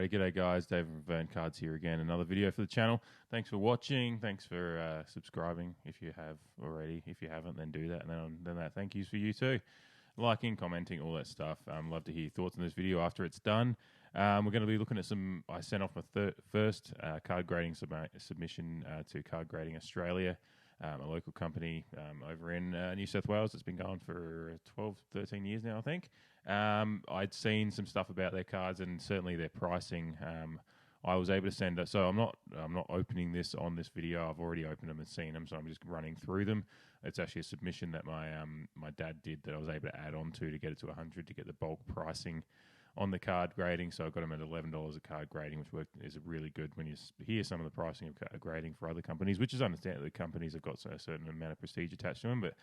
G'day guys, David from Vern Cards here again. Another video for the channel. Thanks for watching. Thanks for subscribing if you have already. If you haven't, then do that. And then that thank yous for you too. Liking, commenting, all that stuff. Love to hear your thoughts on this video after it's done. We're going to be looking at some. I sent off my first card grading submission to Card Grading Australia, a local company over in New South Wales. It's been going for 12, 13 years now, I think. I'd seen some stuff about their cards and certainly their pricing. I was able to send it, so I'm not opening this on this video. I've already opened them and seen them, so I'm just running through them. It's actually a submission that my dad did that I was able to add on to get it to 100 to get the bulk pricing on the card grading. So I got them at $11 a card grading, which is really good when you hear some of the pricing of grading for other companies, which is understandable. The companies have got a certain amount of prestige attached to them, but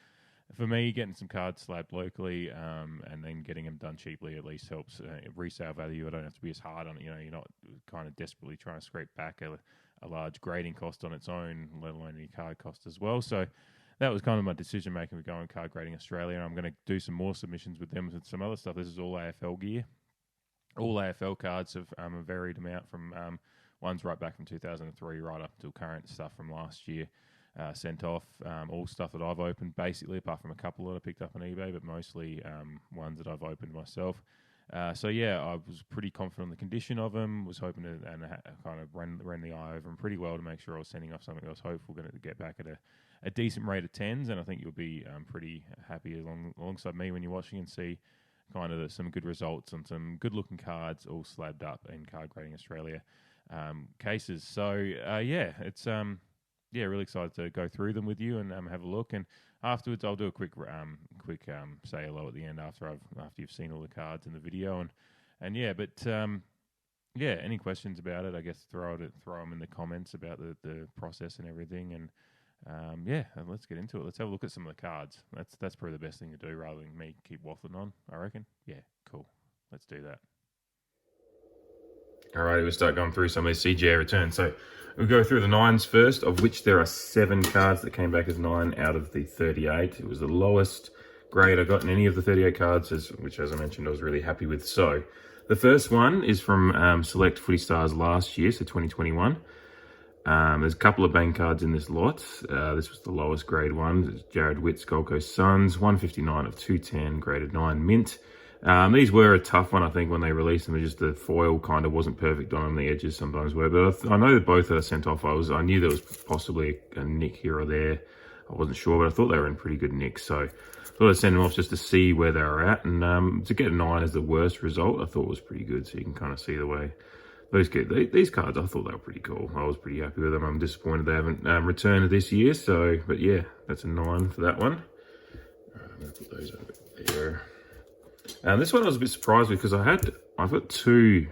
for me, getting some cards slabbed locally and then getting them done cheaply at least helps resale value. I don't have to be as hard on it. You're not kind of desperately trying to scrape back a large grading cost on its own, let alone any card cost as well. So that was kind of my decision making with going Card Grading Australia. I'm going to do some more submissions with them with some other stuff. This is all AFL gear. All AFL cards have a varied amount from ones right back from 2003 right up to current stuff from last year. Sent off all stuff that I've opened, basically, apart from a couple that I picked up on eBay, but mostly ones that I've opened myself. So yeah, I was pretty confident on the condition of them. Was hoping to kind of ran the eye over them pretty well to make sure I was sending off something I was hopeful going to get back at a decent rate of 10s, and I think you'll be pretty happy alongside me when you're watching and see kind of some good results on some good-looking cards all slabbed up in Card Grading Australia cases. So yeah, it's really excited to go through them with you and have a look. And afterwards, I'll do a quick say hello at the end after you've seen all the cards in the video. And yeah, but yeah, any questions about it? I guess throw them in the comments about the process and everything. And yeah, and let's get into it. Let's have a look at some of the cards. That's probably the best thing to do rather than me keep waffling on, I reckon. Yeah, cool. Let's do that. Alrighty, we'll start going through some of these CGA returns. So we'll go through the 9s first, of which there are 7 cards that came back as 9 out of the 38. It was the lowest grade I got in any of the 38 cards, which, as I mentioned, I was really happy with. So the first one is from Select Footy Stars last year, so 2021. There's a couple of bang cards in this lot. This was the lowest grade one. Jared Witt's Gold Coast Suns, 159 of 210, graded 9 mint. These were a tough one, I think, when they released them. Just the foil kind of wasn't perfect on them. The edges sometimes were. But I know that both that are sent off, I knew there was possibly a nick here or there. I wasn't sure, but I thought they were in pretty good nick. So I thought I'd send them off just to see where they were at. And to get a 9 as the worst result, I thought was pretty good. So you can kind of see the way those get. These cards, I thought they were pretty cool. I was pretty happy with them. I'm disappointed they haven't returned this year. So, but yeah, that's a 9 for that one. I'm going to put those over there. This one I was a bit surprised with because I've got 2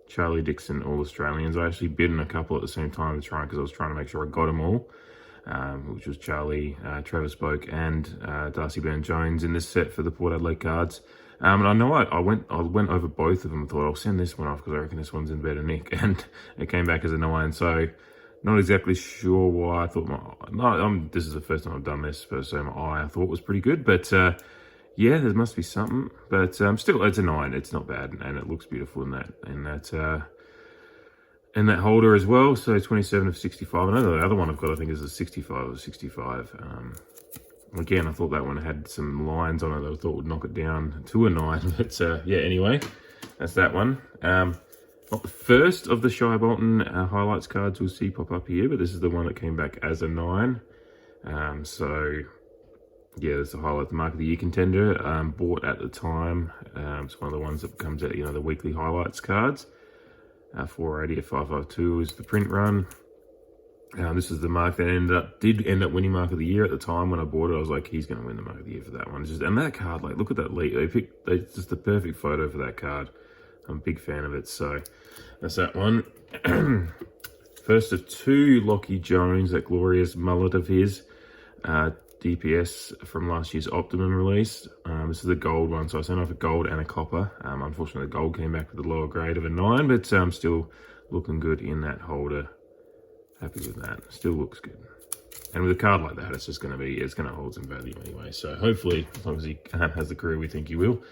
Charlie Dixon All-Australians. I actually bid in a couple at the same time because I was trying to make sure I got them all, which was Charlie, Travis Boak, and Darcy Byrne-Jones in this set for the Port Adelaide cards. And I know I went over both of them and thought I'll send this one off because I reckon this one's in better nick, and it came back as a 9. So not exactly sure why. I thought this is the first time I've done this, so my eye I thought was pretty good, but. Yeah, there must be something, but still, it's a 9. It's not bad, and it looks beautiful in that holder as well. So 27 of 65. I know the other one I've got, I think, is a 65 of 65. Again, I thought that one had some lines on it that I thought would knock it down to a 9. But yeah, anyway, that's that one. Not the first of the Shai Bolton highlights cards we'll see pop up here, but this is the one that came back as a 9. So. Yeah, there's the highlight, the Mark of the Year contender, bought at the time. It's one of the ones that comes out, the weekly highlights cards. 480 at 552 is the print run. This is the mark that did end up winning Mark of the Year at the time when I bought it. I was like, he's going to win the Mark of the Year for that one. And that card, like, look at that lead. It's just the perfect photo for that card. I'm a big fan of it, so that's that one. First of 2, Lockie Jones, that glorious mullet of his. DPS from last year's Optimum release. This is the gold one, so I sent off a gold and a copper. Unfortunately, the gold came back with a lower grade of a 9, but still looking good in that holder. Happy with that. Still looks good. And with a card like that, it's going to hold some value anyway. So hopefully, as long as he has the career we think he will.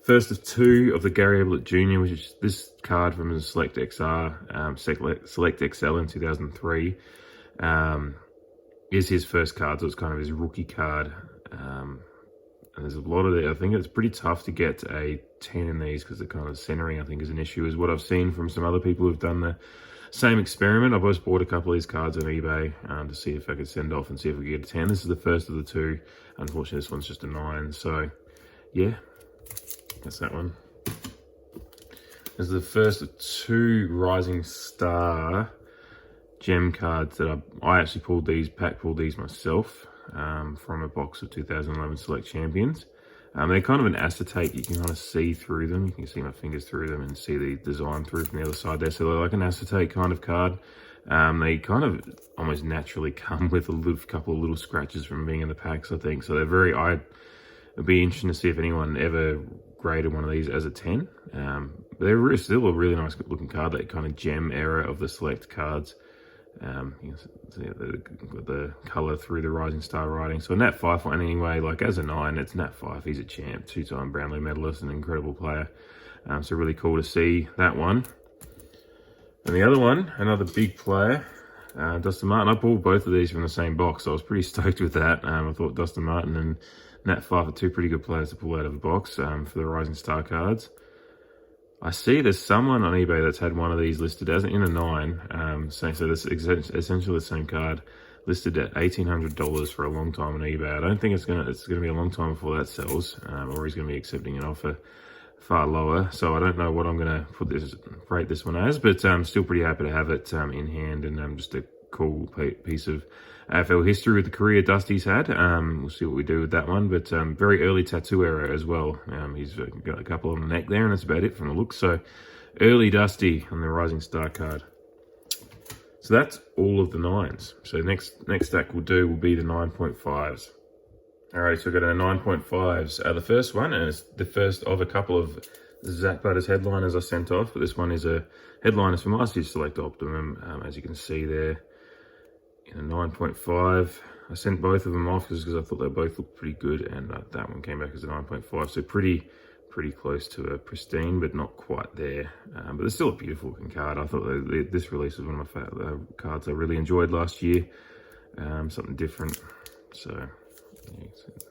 First of two of the Gary Ablett Jr., which is this card from the Select XR, Select XL in 2003, is his first card, so it's kind of his rookie card. And there's a lot of it. I think it's pretty tough to get a 10 in these because the kind of centering, I think, is an issue, is what I've seen from some other people who've done the same experiment. I've always bought a couple of these cards on eBay to see if I could send off and see if we could get a 10. This is the first of the two. Unfortunately, this one's just a 9. So, yeah, that's that one. This is the first of two Rising Star gem cards that I actually pulled these myself from a box of 2011 Select Champions. They're kind of an acetate. You can kind of see through them. You can see my fingers through them and see the design through from the other side there. So they're like an acetate kind of card. They kind of almost naturally come with a couple of little scratches from being in the packs, I think. So they're very, it'd be interesting to see if anyone ever graded one of these as a 10. They're still a really nice looking card, that kind of gem era of the Select cards. You can see the colour through the Rising Star writing. So a Nat Fyfe one anyway, like as a 9, it's Nat Fyfe. He's a champ, 2-time Brownlow medalist, an incredible player. So really cool to see that one. And the other one, another big player, Dustin Martin. I pulled both of these from the same box, so I was pretty stoked with that. I thought Dustin Martin and Nat Fyfe are two pretty good players to pull out of a box for the Rising Star cards. I see there's someone on eBay that's had one of these listed as in a 9. So this is essentially the same card, listed at $1,800 for a long time on eBay. I don't think it's gonna be a long time before that sells, or he's gonna be accepting an offer far lower. So I don't know what I'm gonna rate this one as, but I'm still pretty happy to have it in hand, and just a cool piece of AFL history with the career Dusty's had. We'll see what we do with that one, but very early tattoo era as well. He's got a couple on the neck there, and that's about it from the looks. So early Dusty on the Rising Star card. So that's all of the 9s. So next stack we'll be the 9.5s. Alright, so we've got our 9.5s. The first one, and it's the first of a couple of Zach Butter's headliners I sent off, but this one is a headliner from last year's Select Optimum, as you can see there. In a 9.5, I sent both of them off because I thought they both looked pretty good, and that one came back as a 9.5, so pretty close to a pristine, but not quite there. But it's still a beautiful looking card. I thought this release was one of my favorite cards I really enjoyed last year. Something different. So yeah, you can see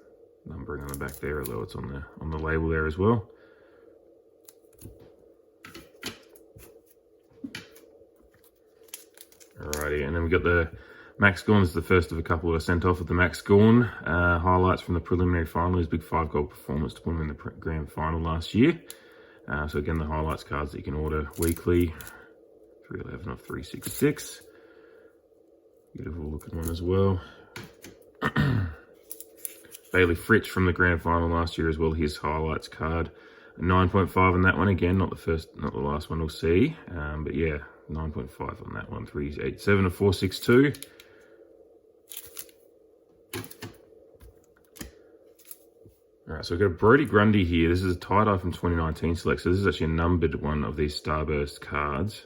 numbering on the back there, although it's on the label there as well. Alrighty, and then we got the Max Gawn. This is the first of a couple I sent off with the Max Gawn. Highlights from the preliminary final, his big 5-goal performance to put him in the grand final last year. So again, the highlights cards that you can order weekly. 311 of 366. Beautiful looking one as well. Bailey Fritsch from the grand final last year as well, his highlights card. 9.5 on that one, again, not the last one we'll see. But yeah, 9.5 on that one. 387 of 462. Alright, so we've got Brodie Grundy here. This is a tie-dye from 2019 Select. So this is actually a numbered one of these Starburst cards.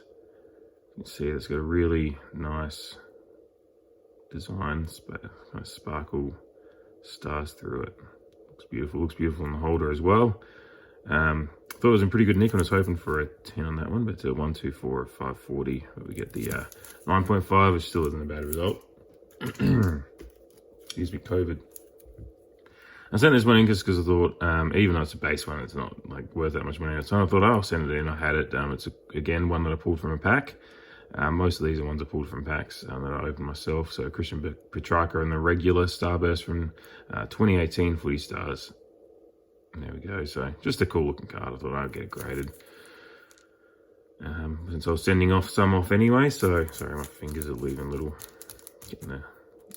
You can see it's got a really nice design, kind of sparkle stars through it. Looks beautiful on the holder as well. Thought it was in pretty good nick. I was hoping for a 10 on that one, but 124 of 540. But we get the 9.5, which still isn't a bad result. Excuse me, COVID. I sent this one in just because I thought, even though it's a base one, it's not like worth that much money at the time. I thought, I'll send it in. I had it. It's again one that I pulled from a pack. Most of these are ones I pulled from packs that I opened myself. So Christian Petrarca and the regular Starburst from 2018 Footy Stars. And there we go. So just a cool looking card. I thought I'd get it graded. Since I was sending some off anyway. So sorry, my fingers are leaving a little, getting the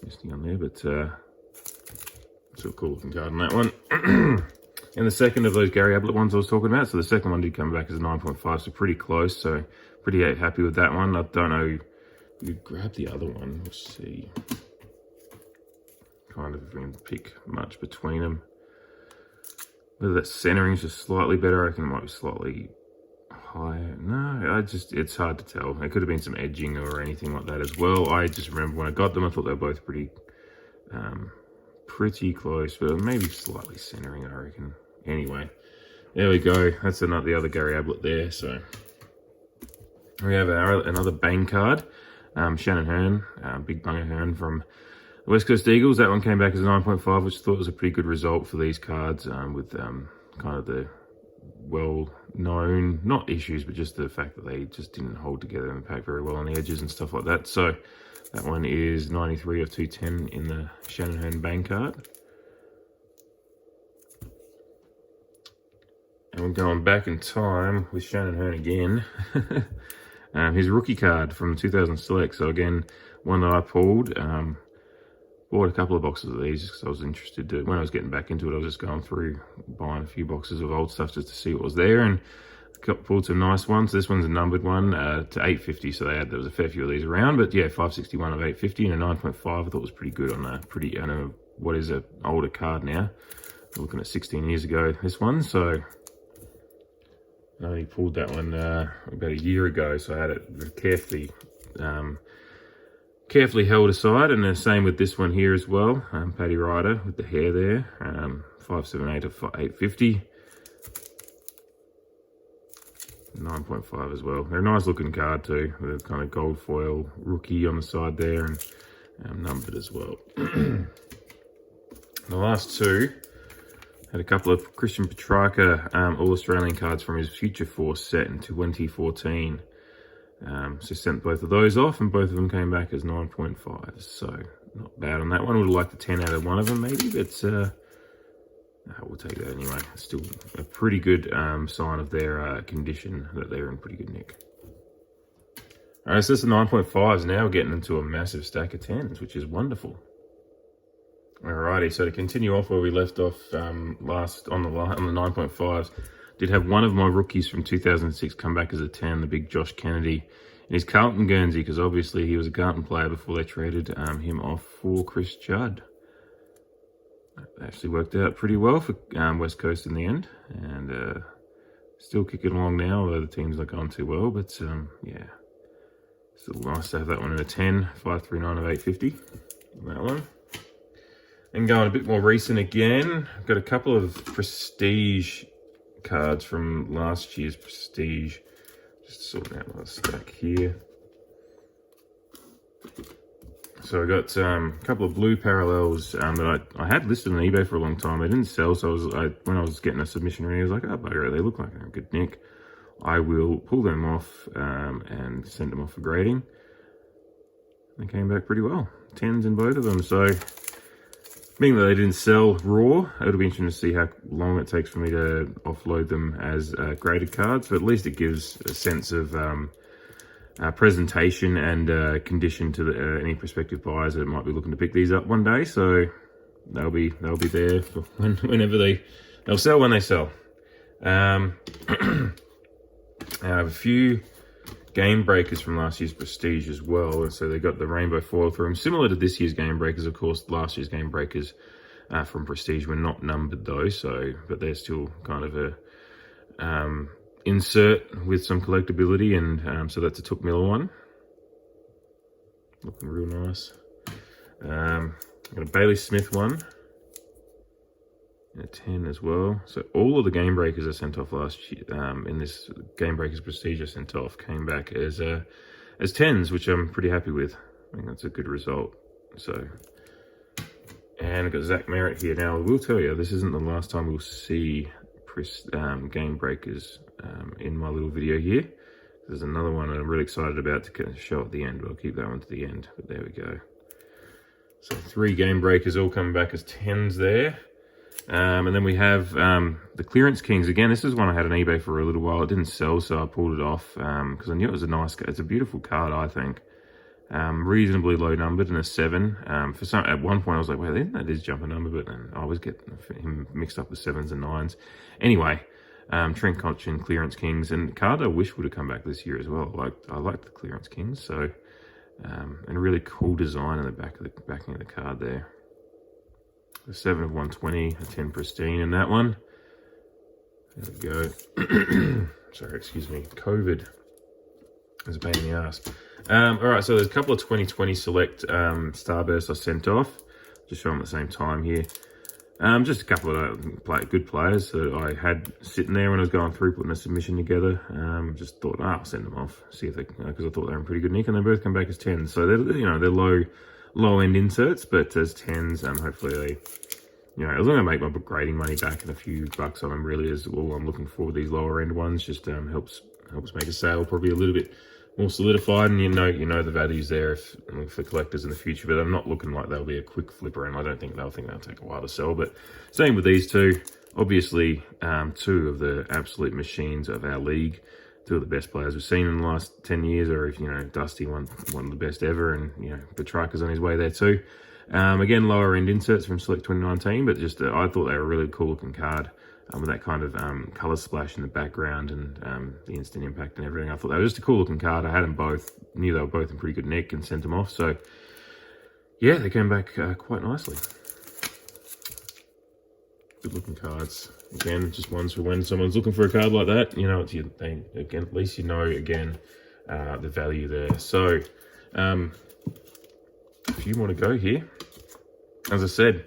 misting on there, but still a cool looking card on that one. And the second of those Gary Ablett ones I was talking about. So the second one did come back as a 9.5, so pretty close. So pretty happy with that one. I don't know. You grab the other one. Let's see. Kind of going to pick much between them. Whether that centering is just slightly better. I reckon it might be slightly higher. No, it's hard to tell. It could have been some edging or anything like that as well. I just remember when I got them, I thought they were both pretty close, but maybe slightly centering, I reckon. Anyway, There we go. That's the other Gary Ablett there. So we have another Bang card. Shannon Hearn, Big Bunger Hearn from the West Coast Eagles. That one came back as a 9.5, which I thought was a pretty good result for these cards, with kind of the well-known, not issues, but just the fact that they just didn't hold together in the pack very well on the edges and stuff like that. So that one is 93 of 210 in the Shannon Hearn Bang card. And we're going back in time with Shannon Hearn again. His rookie card from 2000 Select. So again, one that I pulled. Bought a couple of boxes of these because I was interested to, when I was getting back into it, I was just going through, buying a few boxes of old stuff just to see what was there, and pulled some nice ones. This one's a numbered one to 850, so there was a fair few of these around, but yeah, 561 of 850 and a 9.5 I thought was pretty good on a pretty, I know what is an older card now. We're looking at 16 years ago, this one, so I only pulled that one about a year ago, so I had it carefully held aside, and the same with this one here as well. Paddy Ryder with the hair there, 578 of 850, 9.5 as well. They're a nice looking card too, with a kind of gold foil rookie on the side there, and numbered as well. The last two had a couple of Christian Petrarca All-Australian cards from his Future Force set in 2014. So sent both of those off, and both of them came back as 9.5. So not bad on that one. Would have liked a 10 out of one of them maybe, but we'll take that anyway. It's still a pretty good sign of their condition, that they're in pretty good nick. All right, so this is 9.5s. Now we're getting into a massive stack of 10s, which is wonderful. Alrighty, so to continue off where we left off last on the 9.5s, did have one of my rookies from 2006 come back as a 10, the big Josh Kennedy, in his Carlton Guernsey, because obviously he was a Carlton player before they traded him off for Chris Judd. That actually worked out pretty well for West Coast in the end, and still kicking along now, although the team's not going too well, but yeah, still nice to have that one in a 10, 539 of 850, that one. And going a bit more recent again, I've got a couple of Prestige cards from last year's Prestige. Just sorting out my stack here. So I got a couple of blue parallels that I had listed on eBay for a long time. They didn't sell, so when I was getting a submission ready, I was like, oh bugger, they look like they're in good nick. I will pull them off and send them off for grading. They came back pretty well. 10s in both of them, so being that they didn't sell raw, it'll be interesting to see how long it takes for me to offload them as graded cards, but at least it gives a sense of presentation and condition to any prospective buyers that might be looking to pick these up one day. So they'll be there for whenever they'll sell when they sell. I have a few Game Breakers from last year's Prestige as well, and so they got the rainbow foil through them, similar to this year's Game Breakers. Of course, last year's Game Breakers from Prestige were not numbered though, but they're still kind of a insert with some collectability, and so that's a Took Miller one, looking real nice. Got a Bailey Smith one, and a 10 as well. So all of the Game Breakers I sent off last year, in this Game Breakers Prestige I sent off, came back as 10s, which I'm pretty happy with. I think that's a good result. So, and I've got Zach Merritt here. Now, I will tell you, this isn't the last time we'll see Game Breakers in my little video here. There's another one I'm really excited about to show at the end, but I'll keep that one to the end. But there we go. So 3 Game Breakers all coming back as 10s there. And then we have the Clearance Kings. Again, this is one I had on eBay for a little while. It didn't sell, so I pulled it off because I knew it was a nice card. It's a beautiful card, I think. Reasonably low numbered and a 7. At one point I was like, wait, that is jump a number, but then I always get him mixed up with 7s and 9s. Anyway, Trent Cotchin, Clearance Kings, and card I wish would have come back this year as well. I like the Clearance Kings, so and a really cool design in the backing of the card there. A 7 of 120, a 10 Pristine in that one. There we go. Sorry, excuse me. COVID is a pain in the ass. All right, so there's a couple of 2020 Select Starbursts I sent off. Just show them at the same time here. Just a couple of good players that I had sitting there when I was going through putting a submission together. Just thought, I'll send them off, see if they, because I thought they were in pretty good nick, and they both come back as 10s. So they're low end inserts, but as 10s, hopefully they, as long as I make my grading money back and a few bucks on them, really is all I'm looking for with these lower end ones. Just helps make a sale probably a little bit more solidified, and you know the value's there for collectors in the future. But I'm not looking like they'll be a quick flipper, and I don't think they'll take a while to sell. But same with these two. Obviously, two of the absolute machines of our league, two of the best players we've seen in the last 10 years, or if Dusty one of the best ever, and Petrarca's on his way there too. Again, lower end inserts from Select 2019, but just I thought they were a really cool looking card. With that kind of colour splash in the background and the instant impact and everything. I thought they were just a cool looking card. I had them both, knew they were both in pretty good nick, and sent them off. So, yeah, they came back quite nicely. Good looking cards. Again, just ones for when someone's looking for a card like that. It's your thing. Again, at least the value there. So, a few more to go here. As I said,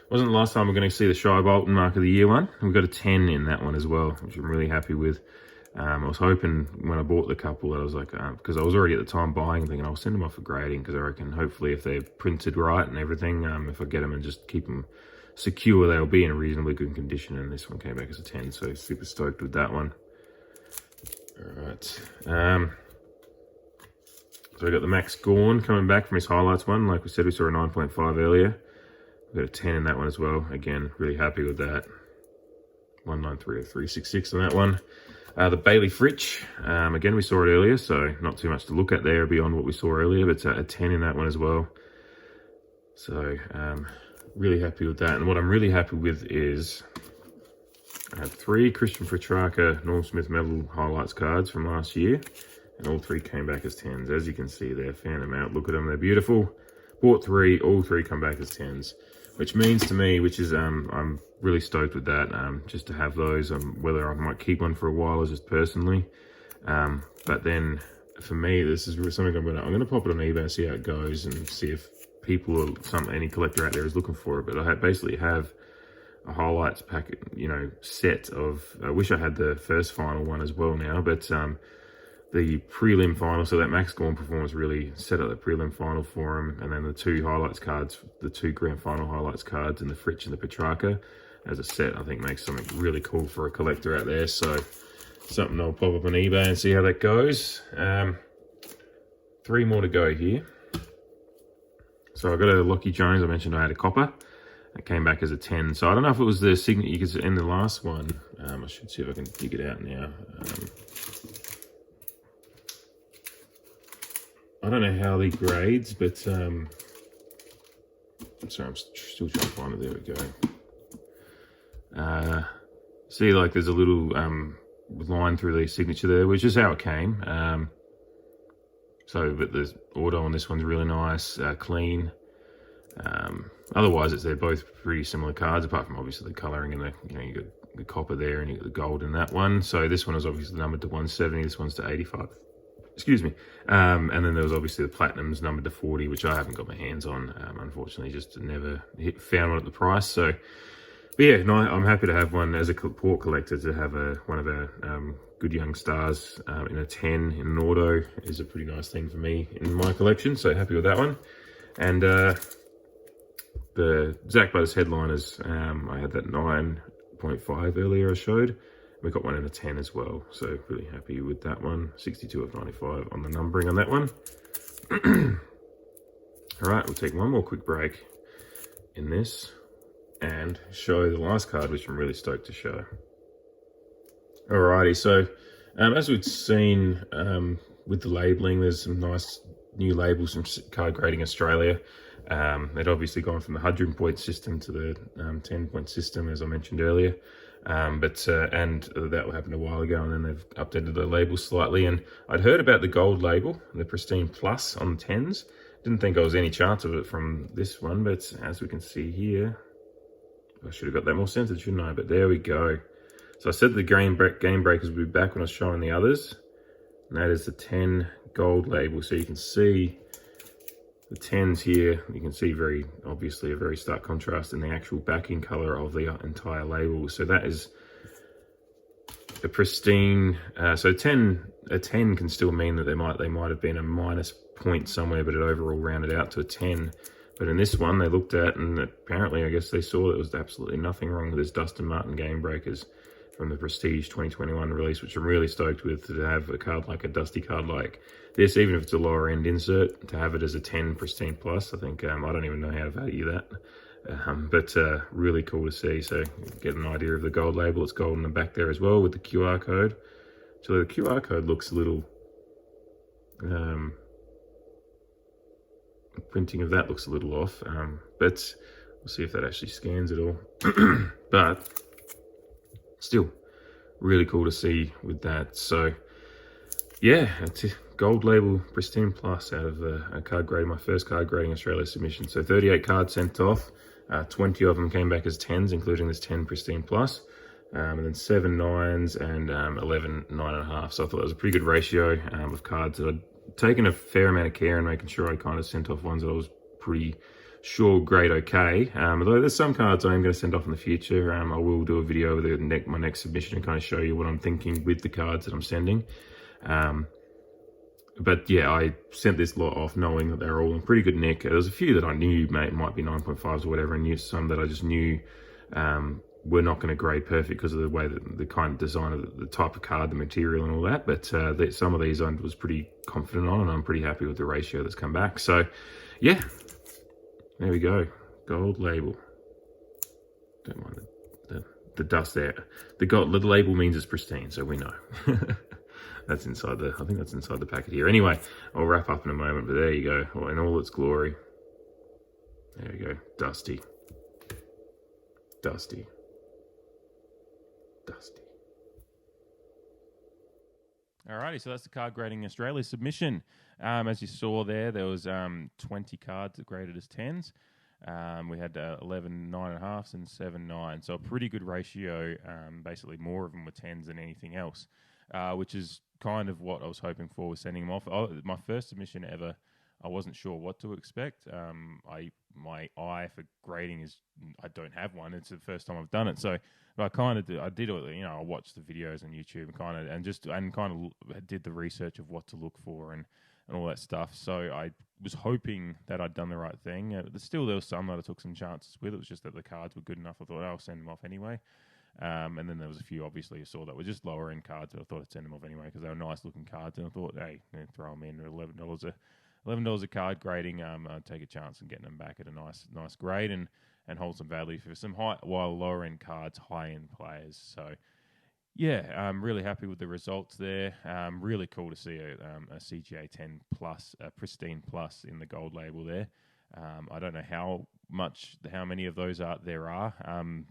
wasn't the last time we're going to see the Shy Bolton Mark of the Year one. We've got a 10 in that one as well, which I'm really happy with. I was hoping when I bought the couple that I was like, because I was already at the time buying, thinking I'll send them off for grading, because I reckon hopefully if they're printed right and everything, if I get them and just keep them secure, they'll be in a reasonably good condition. And this one came back as a 10, so super stoked with that one. All right. So I got the Max Gorn coming back from his highlights one. Like we said, we saw a 9.5 earlier. Got a 10 in that one as well. Again, really happy with that. 193 or 366 on that one. The Bailey Fritsch. Again, we saw it earlier, so not too much to look at there beyond what we saw earlier, but a 10 in that one as well. So, really happy with that. And what I'm really happy with is I have 3 Christian Petrarca Norm Smith Medal highlights cards from last year, and all 3 came back as 10s. As you can see there, fan them out. Look at them, they're beautiful. Bought 3, all 3 come back as 10s. Which means to me, I'm really stoked with that, just to have those, whether I might keep one for a while or just personally. But then for me, this is something I'm gonna pop it on eBay and see how it goes, and see if any collector out there is looking for it. But I basically have a highlights packet, set of, I wish I had the first final one as well now, but the prelim final, so that Max Gorn performance really set up the prelim final for him, and then the 2 highlights cards, the 2 grand final highlights cards, and the Fritsch and the Petrarca as a set, I think makes something really cool for a collector out there. So something I'll pop up on eBay and see how that goes. 3 more to go here. So I got a Lockie Jones. I mentioned I had a copper. It came back as a 10. So I don't know if it was the signature, because in the last one, I should see if I can dig it out now. I don't know how he grades, but sorry, I'm still trying to find it. There we go. See, like there's a little line through the signature there, which is how it came. But the auto on this one's really nice, clean. Otherwise, they're both pretty similar cards, apart from obviously the colouring and you got the copper there and you got the gold in that one. So this one is obviously numbered to 170. This one's to 85. Excuse me. And then there was obviously the Platinums numbered to 40, which I haven't got my hands on, unfortunately, just never found one at the price. So, but yeah, no, I'm happy to have one as a port collector, to have one of our good young stars in a 10 in an auto is a pretty nice thing for me in my collection. So happy with that one. And the Zach Brothers headliners, I had that 9.5 earlier I showed. We got one in a 10 as well, so really happy with that one. 62 of 95 on the numbering on that one. All right, we'll take one more quick break in this and show the last card, which I'm really stoked to show. Alrighty, so as we've seen with the labeling, there's some nice new labels from Card Grading Australia. They'd obviously gone from the 100-point system to the 10-point system, as I mentioned earlier. And that happened a while ago, and then they've updated the label slightly. And I'd heard about the Gold Label, the Pristine Plus on the 10s. Didn't think there was any chance of it from this one, but as we can see here, I should have got that more centered, shouldn't I? But there we go. So I said the game breakers would be back when I was showing the others, and that is the 10 Gold Label. So you can see The 10s here, you can see very obviously a very stark contrast in the actual backing color of the entire label. So that is a pristine. So a 10 can still mean that they might have been a minus point somewhere, but it overall rounded out to a 10. But in this one, they looked at, and apparently, I guess they saw that there was absolutely nothing wrong with this Dustin Martin Game Breakers from the Prestige 2021 release, which I'm really stoked with, to have a card like a Dusty card like this, even if it's a lower end insert, to have it as a 10 Pristine Plus. I think, I don't even know how to value that. But really cool to see. So get an idea of the gold label. It's gold in the back there as well with the QR code. So the QR code looks a little, printing of that looks a little off, but we'll see if that actually scans at all. But still really cool to see with that. So yeah, it's a Gold Label Pristine Plus out of a card grading, my first card grading Australia submission. So 38 cards sent off, 20 of them came back as 10s, including this 10 Pristine Plus, and then 7 9s and 11 9.5. So I thought that was a pretty good ratio of cards that I'd taken a fair amount of care in making sure I kind of sent off ones that I was pretty sure grade okay. Although there's some cards I am going to send off in the future. I will do a video of my next submission and kind of show you what I'm thinking with the cards that I'm sending. But yeah, I sent this lot off knowing that they're all in pretty good nick. There's a few that I knew might be 9.5s or whatever, and some that I just knew were not going to grade perfect because of the way that the kind of design of the type of card, the material and all that. But some of these I was pretty confident on, and I'm pretty happy with the ratio that's come back. So yeah, there we go. Gold label. Don't mind the dust there. The label means it's pristine, so we know. That's inside I think that's inside the packet here. Anyway, I'll wrap up in a moment, but there you go. In all its glory. There we go. Dusty. Dusty. Dusty. Alrighty, so that's the card grading Australia submission. As you saw there was 20 cards that graded as 10s. We had 11 9.5s and 7 9s. So a pretty good ratio. Basically, more of them were 10s than anything else, which is kind of what I was hoping for with sending them off. My first submission ever, I wasn't sure what to expect. My eye for grading is, I don't have one. It's the first time I've done it. So I kind of did. I watched the videos on YouTube and kind of did the research of what to look for and all that stuff. So I was hoping that I'd done the right thing. There was some that I took some chances with. It was just that the cards were good enough. I thought I'll send them off anyway. And then there was a few, obviously, you saw that were just lower end cards, but I thought I'd send them off anyway because they were nice looking cards. And I thought, hey, throw them in at $11 a card grading. I'd take a chance on getting them back at a nice grade and hold some value for some lower end cards, high end players. So yeah, I'm really happy with the results there. Really cool to see a CGA 10 plus, a Pristine Plus in the gold label there. I don't know how many of those there are.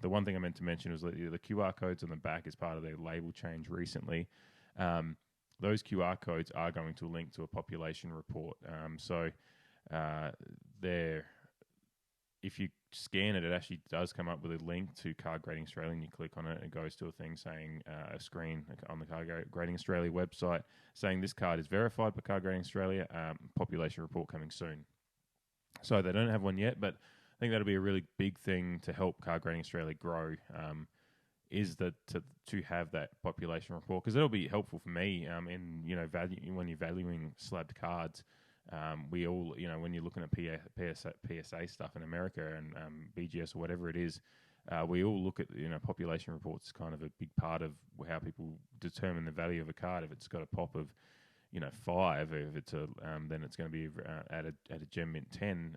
The one thing I meant to mention was that the QR codes on the back is part of their label change recently. Those QR codes are going to link to a population report. If you scan it, it actually does come up with a link to Card Grading Australia, and you click on it, and it goes to a thing saying, a screen on the Card Grading Australia website saying this card is verified by Card Grading Australia, population report coming soon. So they don't have one yet, but I think that'll be a really big thing to help Card Grading Australia grow, is that to have that population report, because it'll be helpful for me in when you're valuing slabbed cards. We all, when you're looking at PSA stuff in America and BGS or whatever it is, we all look at population reports as kind of a big part of how people determine the value of a card. If it's got a pop of 5, if it's then it's going to be at a Gem Mint 10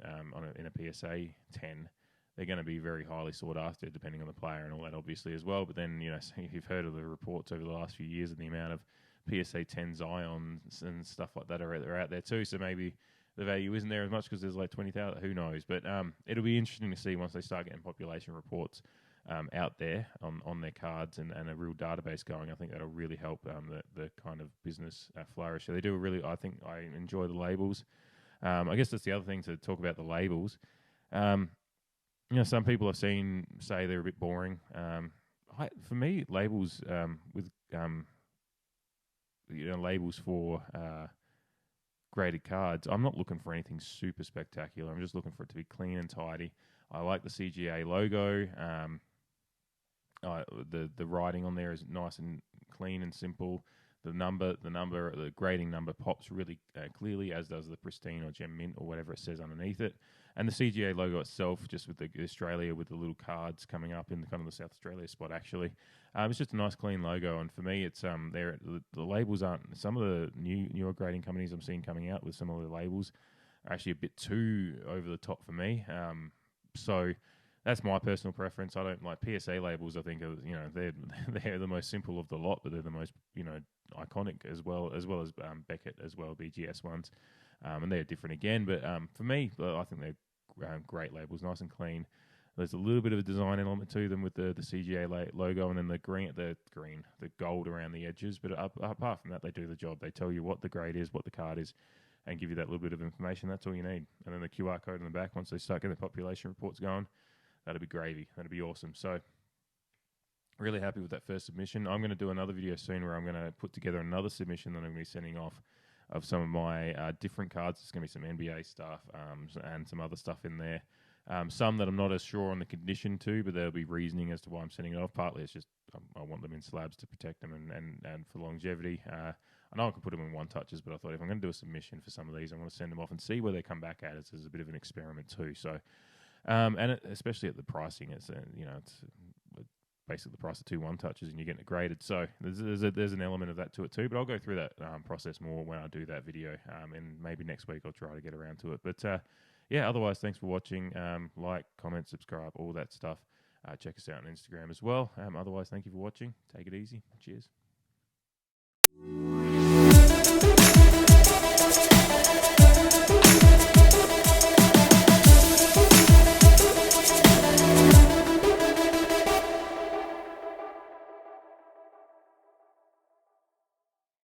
in a PSA 10. They're going to be very highly sought after, depending on the player and all that, obviously, as well. But then, you've heard of the reports over the last few years and the amount of PSA 10 Zions and stuff like that are out there too. So maybe the value isn't there as much because there's like 20,000. Who knows? But it'll be interesting to see once they start getting population reports out there on their cards and a real database going. I think that'll really help the kind of business flourish. So they do I think I enjoy the labels. I guess that's the other thing to talk about, the labels. Some people I've seen say they're a bit boring. For me, labels labels for graded cards, I'm not looking for anything super spectacular. I'm just looking for it to be clean and tidy. I like the CGA logo. The writing on there is nice and clean and simple. The grading number pops really clearly, as does the Pristine or Gem Mint or whatever it says underneath it. And the CGA logo itself, just with the Australia with the little cards coming up in the kind of the South Australia spot, actually, it's just a nice clean logo. And for me, it's the labels aren't, some of the newer grading companies I'm seeing coming out with similar labels are actually a bit too over the top for me. So that's my personal preference. I don't like PSA labels. I think they're the most simple of the lot, but they're the most iconic as well as Beckett as well, BGS ones, and they're different again. But for me, I think they're great labels, nice and clean. There's a little bit of a design element to them with the CGA logo, and then the gold around the edges. But apart from that, they do the job. They tell you what the grade is, what the card is, and give you that little bit of information. That's all you need. And then the QR code on the back, once they start getting the population reports going, that'd be gravy. That'd be awesome. So really happy with that first submission. I'm going to do another video soon where I'm going to put together another submission that I'm going to be sending off of some of my different cards. There's going to be some NBA stuff and some other stuff in there. Some that I'm not as sure on the condition to, but there'll be reasoning as to why I'm sending it off. Partly it's just I want them in slabs to protect them and for longevity. I know I can put them in one touches, but I thought if I'm going to do a submission for some of these, I want to send them off and see where they come back at. It's a bit of an experiment too. So, especially at the pricing, it's basically the price of 2 1 touches and you're getting it graded. So there's an element of that to it too. But I'll go through that process more when I do that video. And maybe next week I'll try to get around to it. But otherwise, thanks for watching. Like, comment, subscribe, all that stuff. Check us out on Instagram as well. Otherwise, thank you for watching. Take it easy. Cheers.